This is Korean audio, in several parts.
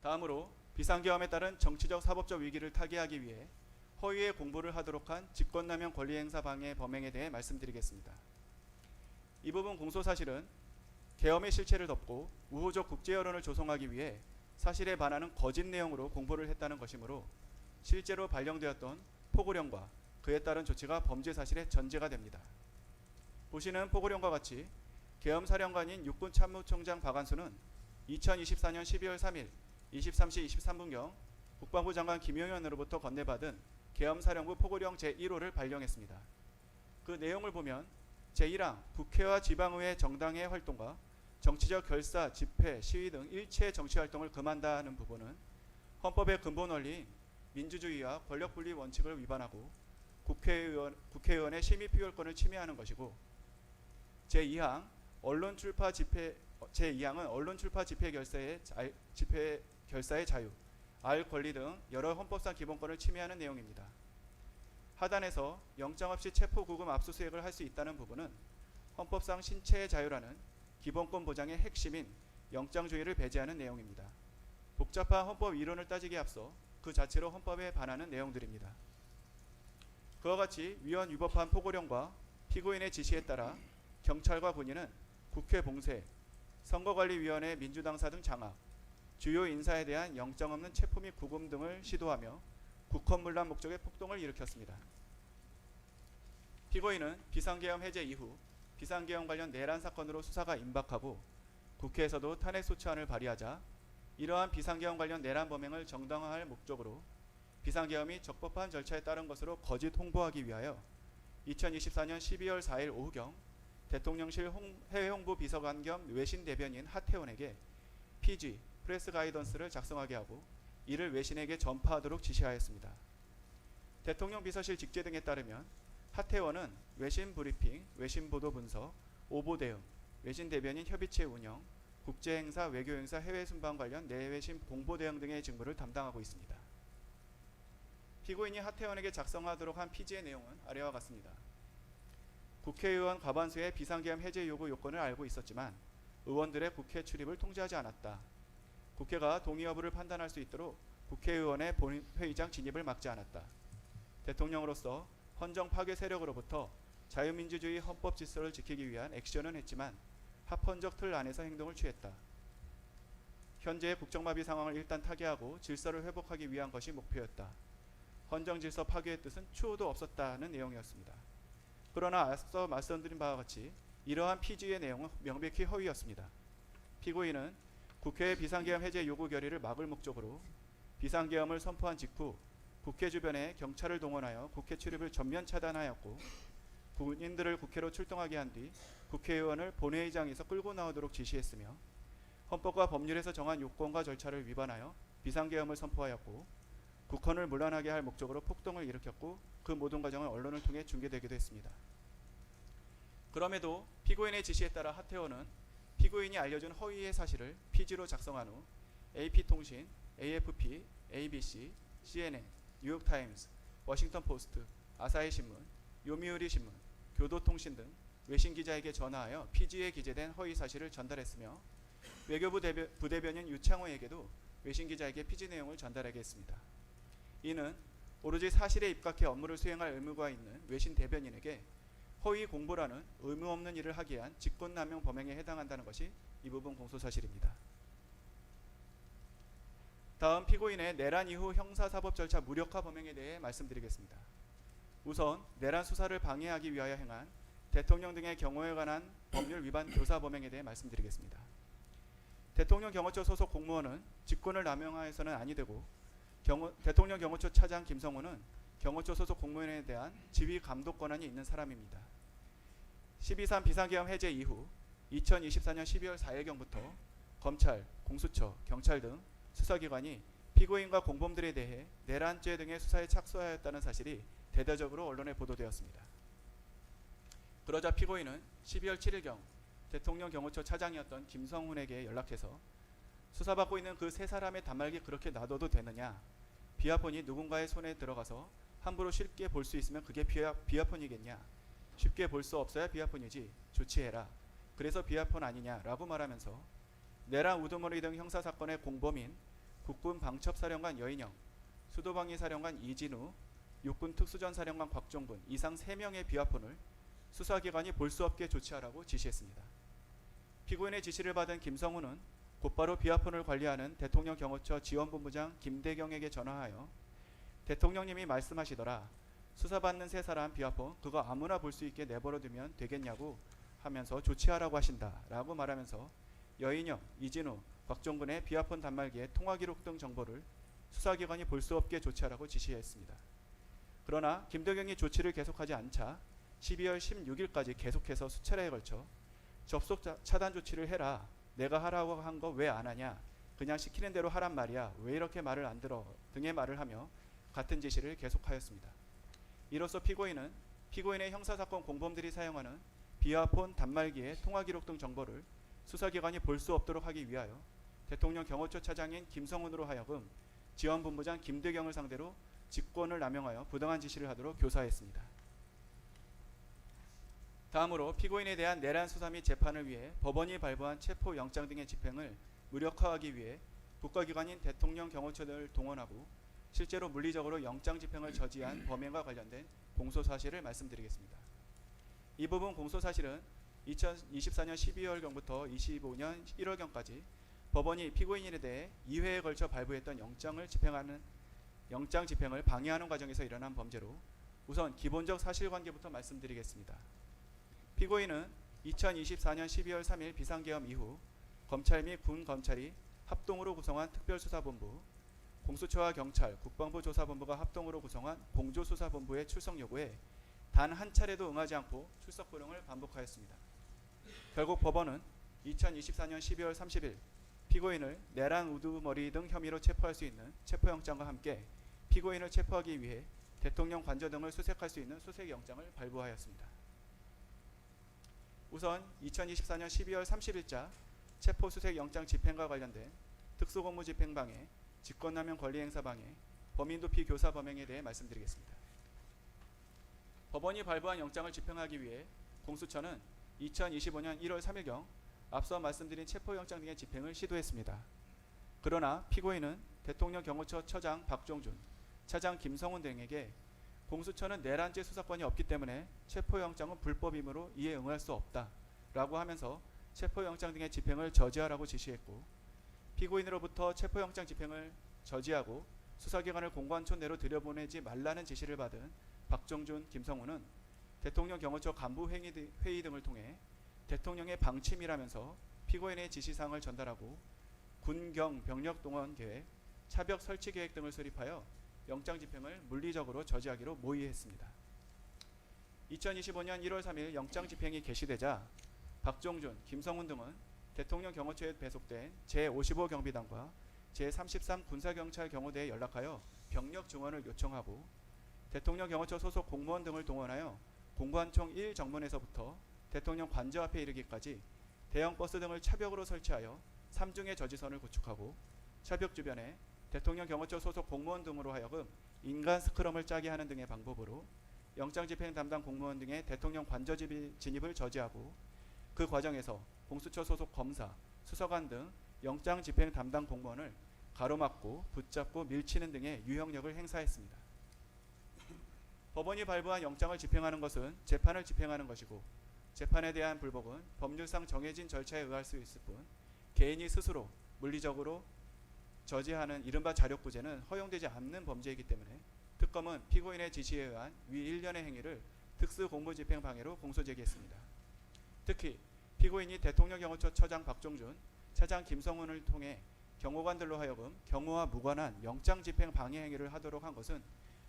다음으로 비상계엄에 따른 정치적 사법적 위기를 타개하기 위해 허위의 공보를 하도록 한 직권남용 권리행사 방해 범행에 대해 말씀드리겠습니다. 이 부분 공소사실은 계엄의 실체를 덮고 우호적 국제 여론을 조성하기 위해 사실에 반하는 거짓 내용으로 공보를 했다는 것이므로 실제로 발령되었던 포고령과 그에 따른 조치가 범죄 사실의 전제가 됩니다. 보시는 포고령과 같이 계엄사령관인 육군참모총장 박안수는 2024년 12월 3일 23시 23분경 국방부 장관 김용현으로부터 건네받은 계엄사령부 포고령 제1호를 발령했습니다. 그 내용을 보면 제1항 국회와 지방의회 정당의 활동과 정치적 결사, 집회, 시위 등 일체 정치활동을 금한다는 부분은 헌법의 근본 원리인 민주주의와 권력분리 원칙을 위반하고 국회의원의 심의표결권을 침해하는 것이고, 제2항은 언론 출파 집회 결사의 자유, 알 권리 등 여러 헌법상 기본권을 침해하는 내용입니다. 하단에서 영장 없이 체포, 구금, 압수수색을 할 수 있다는 부분은 헌법상 신체의 자유라는 기본권 보장의 핵심인 영장주의를 배제하는 내용입니다. 복잡한 헌법 이론을 따지기에 앞서 그 자체로 헌법에 반하는 내용들입니다. 그와 같이 위헌 위법한 포고령과 피고인의 지시에 따라 경찰과 군인은 국회 봉쇄, 선거관리위원회 민주당사 등 장악, 주요 인사에 대한 영장 없는 체포 및 구금 등을 시도하며 국헌문란 목적의 폭동을 일으켰습니다. 피고인은 비상계엄 해제 이후 비상계엄 관련 내란 사건으로 수사가 임박하고 국회에서도 탄핵소추안을 발의하자 이러한 비상계엄 관련 내란 범행을 정당화할 목적으로 비상계엄이 적법한 절차에 따른 것으로 거짓 홍보하기 위하여 2024년 12월 4일 오후경 대통령실 해외홍보 비서관 겸 외신 대변인 하태원에게 PG, 프레스 가이던스를 작성하게 하고 이를 외신에게 전파하도록 지시하였습니다. 대통령 비서실 직제 등에 따르면 하태원은 외신 브리핑, 외신 보도 분석, 오보 대응, 외신 대변인 협의체 운영, 국제행사, 외교행사, 해외 순방 관련 내외신 공보 대응 등의 직무를 담당하고 있습니다. 피고인이 하태원에게 작성하도록 한 피지의 내용은 아래와 같습니다. 국회의원 과반수의 비상계엄 해제 요구 요건을 알고 있었지만 의원들의 국회 출입을 통제하지 않았다. 국회가 동의 여부를 판단할 수 있도록 국회의원의 본회의장 진입을 막지 않았다. 대통령으로서 헌정 파괴 세력으로부터 자유민주주의 헌법 질서를 지키기 위한 액션은 했지만 합헌적 틀 안에서 행동을 취했다. 현재의 국정마비 상황을 일단 타개하고 질서를 회복하기 위한 것이 목표였다. 헌정 질서 파괴의 뜻은 추호도 없었다는 내용이었습니다. 그러나 앞서 말씀드린 바와 같이 이러한 피지의 내용은 명백히 허위였습니다. 피고인은 국회의 비상계엄 해제 요구 결의를 막을 목적으로 비상계엄을 선포한 직후 국회 주변에 경찰을 동원하여 국회 출입을 전면 차단하였고 군인들을 국회로 출동하게 한 뒤 국회의원을 본회의장에서 끌고 나오도록 지시했으며 헌법과 법률에서 정한 요건과 절차를 위반하여 비상계엄을 선포하였고 국헌을 문란하게 할 목적으로 폭동을 일으켰고 그 모든 과정은 언론을 통해 중계되기도 했습니다. 그럼에도 피고인의 지시에 따라 하태원은 피고인이 알려준 허위의 사실을 피지로 작성한 후 AP통신, AFP, ABC, CNN, 뉴욕타임스, 워싱턴포스트, 아사히신문, 요미우리신문, 교도통신 등 외신기자에게 전화하여 피지에 기재된 허위 사실을 전달했으며 외교부 부대변인 유창호에게도 외신기자에게 피지 내용을 전달하게 했습니다. 이는 오로지 사실에 입각해 업무를 수행할 의무가 있는 외신 대변인에게 허위 공보라는 의무 없는 일을 하게 한 직권남용 범행에 해당한다는 것이 이 부분 공소사실입니다. 다음 피고인의 내란 이후 형사사법 절차 무력화 범행에 대해 말씀드리겠습니다. 우선 내란 수사를 방해하기 위하여 행한 대통령 등의 경호에 관한 법률 위반 교사 범행에 대해 말씀드리겠습니다. 대통령 경호처 소속 공무원은 직권을 남용하여서는 아니 되고 대통령 경호처 차장 김성호는 경호처 소속 공무원에 대한 지휘 감독 권한이 있는 사람입니다. 12.3 비상계엄 해제 이후 2024년 12월 4일경부터 검찰, 공수처, 경찰 등 수사기관이 피고인과 공범들에 대해 내란죄 등의 수사에 착수하였다는 사실이 대대적으로 언론에 보도되었습니다. 그러자 피고인은 12월 7일경 대통령 경호처 차장이었던 김성훈에게 연락해서 수사받고 있는 그 세 사람의 단말기 그렇게 놔둬도 되느냐, 비아폰이 누군가의 손에 들어가서 함부로 쉽게 볼 수 있으면 그게 비아폰이겠냐, 쉽게 볼 수 없어야 비아폰이지, 조치해라, 그래서 비아폰 아니냐라고 말하면서 내란 우두머리 등 형사사건의 공범인 국군 방첩사령관 여인영, 수도방위사령관 이진우, 육군 특수전사령관 곽종근 이상 3명의 비화폰을 수사기관이 볼 수 없게 조치하라고 지시했습니다. 피고인의 지시를 받은 김성훈은 곧바로 비화폰을 관리하는 대통령 경호처 지원본부장 김대경에게 전화하여 대통령님이 말씀하시더라. 수사받는 3사람 비화폰 그거 아무나 볼 수 있게 내버려두면 되겠냐고 하면서 조치하라고 하신다 라고 말하면서 여인영, 이진우, 곽종근의 비화폰 단말기에 통화기록 등 정보를 수사기관이 볼 수 없게 조치하라고 지시했습니다. 그러나 김대경이 조치를 계속하지 않자 12월 16일까지 계속해서 수차례에 걸쳐 접속 차단 조치를 해라. 내가 하라고 한 거 왜 안 하냐. 그냥 시키는 대로 하란 말이야. 왜 이렇게 말을 안 들어 등의 말을 하며 같은 지시를 계속하였습니다. 이로써 피고인의 형사사건 공범들이 사용하는 비화폰 단말기의 통화기록 등 정보를 수사기관이 볼 수 없도록 하기 위하여 대통령 경호처 차장인 김성훈으로 하여금 지원본부장 김대경을 상대로 직권을 남용하여 부당한 지시를 하도록 교사했습니다. 다음으로 피고인에 대한 내란 수사 및 재판을 위해 법원이 발부한 체포영장 등의 집행을 무력화하기 위해 국가기관인 대통령 경호처를 동원하고 실제로 물리적으로 영장 집행을 저지한 범행과 관련된 공소사실을 말씀드리겠습니다. 이 부분 공소사실은 2024년 12월경부터 25년 1월경까지 법원이 피고인에 대해 2회에 걸쳐 발부했던 영장 집행을 방해하는 과정에서 일어난 범죄로 우선 기본적 사실관계부터 말씀드리겠습니다. 피고인은 2024년 12월 3일 비상계엄 이후 검찰 및 군검찰이 합동으로 구성한 특별수사본부, 공수처와 경찰, 국방부 조사본부가 합동으로 구성한 공조수사본부의 출석 요구에 단 한 차례도 응하지 않고 출석 불응을 반복하였습니다. 결국 법원은 2024년 12월 30일 피고인을 내란 우두머리 등 혐의로 체포할 수 있는 체포영장과 함께 피고인을 체포하기 위해 대통령 관저 등을 수색할 수 있는 수색영장을 발부하였습니다. 우선 2024년 12월 30일자 체포수색영장 집행과 관련된 특수공무집행방해, 직권남용 권리행사방해, 범인도피 교사 범행에 대해 말씀드리겠습니다. 법원이 발부한 영장을 집행하기 위해 공수처는 2025년 1월 3일경 앞서 말씀드린 체포영장 등의 집행을 시도했습니다. 그러나 피고인은 대통령 경호처 처장 박종준, 차장 김성훈 등에게 공수처는 내란죄 수사권이 없기 때문에 체포영장은 불법이므로 이에 응할 수 없다 라고 하면서 체포영장 등의 집행을 저지하라고 지시했고, 피고인으로부터 체포영장 집행을 저지하고 수사기관을 공관촌 내로 들여보내지 말라는 지시를 받은 박종준, 김성훈은 대통령 경호처 간부 회의 등을 통해 대통령의 방침이라면서 피고인의 지시사항을 전달하고 군경 병력 동원 계획, 차벽 설치 계획 등을 수립하여 영장 집행을 물리적으로 저지하기로 모의했습니다. 2025년 1월 3일 영장 집행이 개시되자 박종준, 김성훈 등은 대통령 경호처에 배속된 제55 경비단과 제33 군사경찰 경호대에 연락하여 병력 증원을 요청하고 대통령 경호처 소속 공무원 등을 동원하여 공관총 1정문에서부터 대통령 관저 앞에 이르기까지 대형 버스 등을 차벽으로 설치하여 3중의 저지선을 구축하고 차벽 주변에 대통령 경호처 소속 공무원 등으로 하여금 인간 스크럼을 짜게 하는 등의 방법으로 영장 집행 담당 공무원 등의 대통령 관저 진입을 저지하고 그 과정에서 공수처 소속 검사, 수사관 등 영장 집행 담당 공무원을 가로막고 붙잡고 밀치는 등의 유형력을 행사했습니다. 법원이 발부한 영장을 집행하는 것은 재판을 집행하는 것이고 재판에 대한 불복은 법률상 정해진 절차에 의할 수 있을 뿐 개인이 스스로 물리적으로 저지하는 이른바 자력구제는 허용되지 않는 범죄이기 때문에 특검은 피고인의 지시에 의한 위 일련의 행위를 특수공무집행방해로 공소제기했습니다. 특히 피고인이 대통령 경호처 처장 박종준, 차장 김성훈을 통해 경호관들로 하여금 경호와 무관한 영장 집행 방해 행위를 하도록 한 것은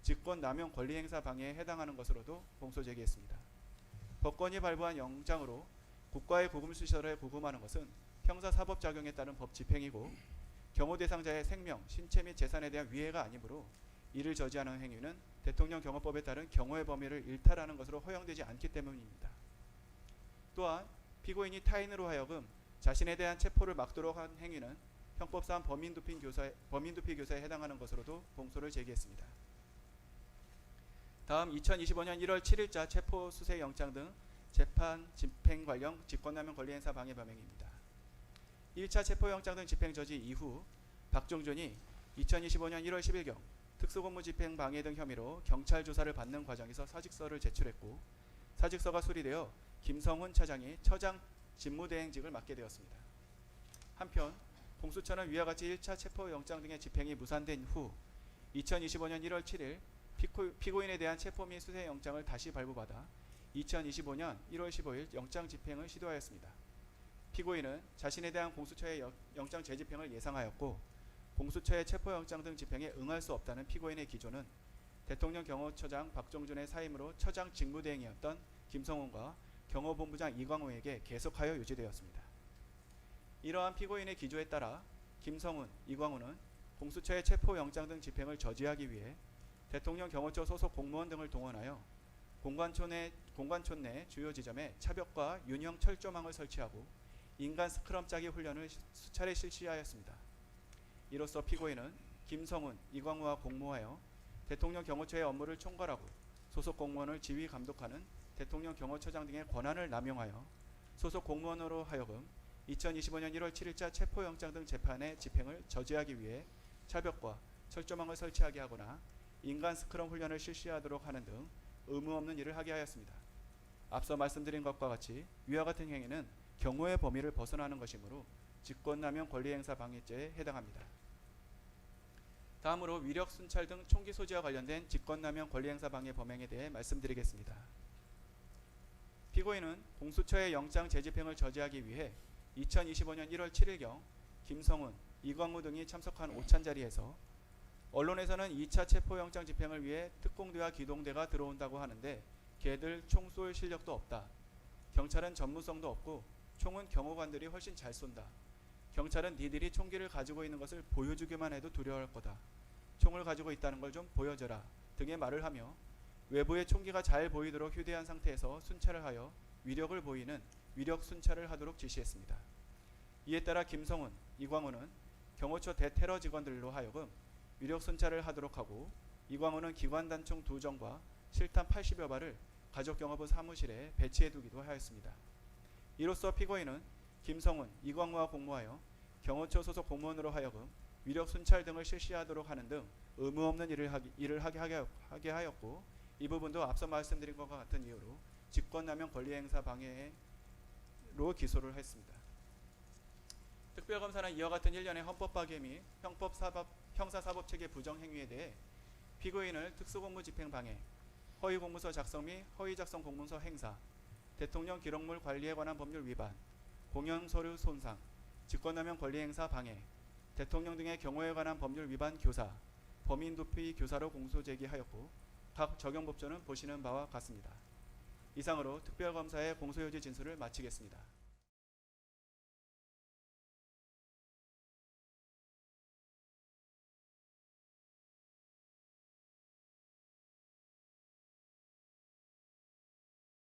직권남용 권리행사 방해에 해당하는 것으로도 공소제기했습니다. 법관이 발부한 영장으로 국가의 구금시설에 구금하는 것은 형사사법작용에 따른 법 집행이고 경호 대상자의 생명, 신체 및 재산에 대한 위해가 아니므로 이를 저지하는 행위는 대통령 경호법에 따른 경호의 범위를 일탈하는 것으로 허용되지 않기 때문입니다. 또한 피고인이 타인으로 하여금 자신에 대한 체포를 막도록 한 행위는 형법상 범인도피 교사에 해당하는 것으로도 공소를 제기했습니다. 다음 2025년 1월 7일자 체포수색영장 등 재판 집행 관련 직권남용 권리행사 방해 범행입니다. 1차 체포영장 등 집행 저지 이후 박종준이 2025년 1월 10일경 특수공무집행 방해 등 혐의로 경찰 조사를 받는 과정에서 사직서를 제출했고 사직서가 수리되어 김성훈 차장이 처장 직무대행직을 맡게 되었습니다. 한편 공수처는 위와 같이 1차 체포영장 등의 집행이 무산된 후 2025년 1월 7일 피고인에 대한 체포 및 수사영장을 다시 발부받아 2025년 1월 15일 영장 집행을 시도하였습니다. 피고인은 자신에 대한 공수처의 영장 재집행을 예상하였고 공수처의 체포영장 등 집행에 응할 수 없다는 피고인의 기조는 대통령 경호처장 박종준의 사임으로 처장 직무대행이었던 김성훈과 경호본부장 이광우에게 계속하여 유지되었습니다. 이러한 피고인의 기조에 따라 김성훈, 이광우는 공수처의 체포영장 등 집행을 저지하기 위해 대통령 경호처 소속 공무원 등을 동원하여 공관촌 내 주요 지점에 차벽과 윤형 철조망을 설치하고 인간 스크럼 짜기 훈련을 수차례 실시하였습니다. 이로써 피고인은 김성훈, 이광우와 공모하여 대통령 경호처의 업무를 총괄하고 소속 공무원을 지휘 감독하는 대통령 경호처장 등의 권한을 남용하여 소속 공무원으로 하여금 2025년 1월 7일자 체포영장 등 재판의 집행을 저지하기 위해 차벽과 철조망을 설치하게 하거나 인간 스크럼 훈련을 실시하도록 하는 등 의무 없는 일을 하게 하였습니다. 앞서 말씀드린 것과 같이 위와 같은 행위는 경호의 범위를 벗어나는 것이므로 직권남용 권리행사 방해죄에 해당합니다. 다음으로 위력 순찰 등 총기 소지와 관련된 직권남용 권리행사 방해 범행에 대해 말씀드리겠습니다. 피고인은 공수처의 영장 재집행을 저지하기 위해 2025년 1월 7일경 김성훈, 이광우 등이 참석한 오찬자리에서 언론에서는 2차 체포영장 집행을 위해 특공대와 기동대가 들어온다고 하는데 걔들 총 쏠 실력도 없다. 경찰은 전문성도 없고 총은 경호관들이 훨씬 잘 쏜다. 경찰은 니들이 총기를 가지고 있는 것을 보여주기만 해도 두려워할 거다. 총을 가지고 있다는 걸 좀 보여줘라 등의 말을 하며 외부에 총기가 잘 보이도록 휴대한 상태에서 순찰을 하여 위력을 보이는 위력 순찰을 하도록 지시했습니다. 이에 따라 김성훈, 이광우는 경호처 대테러 직원들로 하여금 위력 순찰을 하도록 하고 이광우는 기관단총 2정과 실탄 80여 발을 가족경호부 사무실에 배치해두기도 하였습니다. 이로써 피고인은 김성훈, 이광우와 공모하여 경호처 소속 공무원으로 하여금 위력 순찰 등을 실시하도록 하는 등 의무 없는 일을 하게 하였고 이 부분도 앞서 말씀드린 것과 같은 이유로 직권남용 권리행사 방해로 기소를 했습니다. 특별검사는 이와 같은 일련의 헌법파괴 및 형사사법체계 부정행위에 대해 피고인을 특수공무집행 방해, 허위공문서 작성 및 허위작성 공문서 행사, 대통령 기록물 관리에 관한 법률 위반, 공영서류 손상, 직권남용 권리행사 방해, 대통령 등의 경호에 관한 법률 위반 교사, 범인도피 교사로 공소제기하였고 각 적용법조는 보시는 바와 같습니다. 이상으로 특별검사의 공소유지 진술을 마치겠습니다.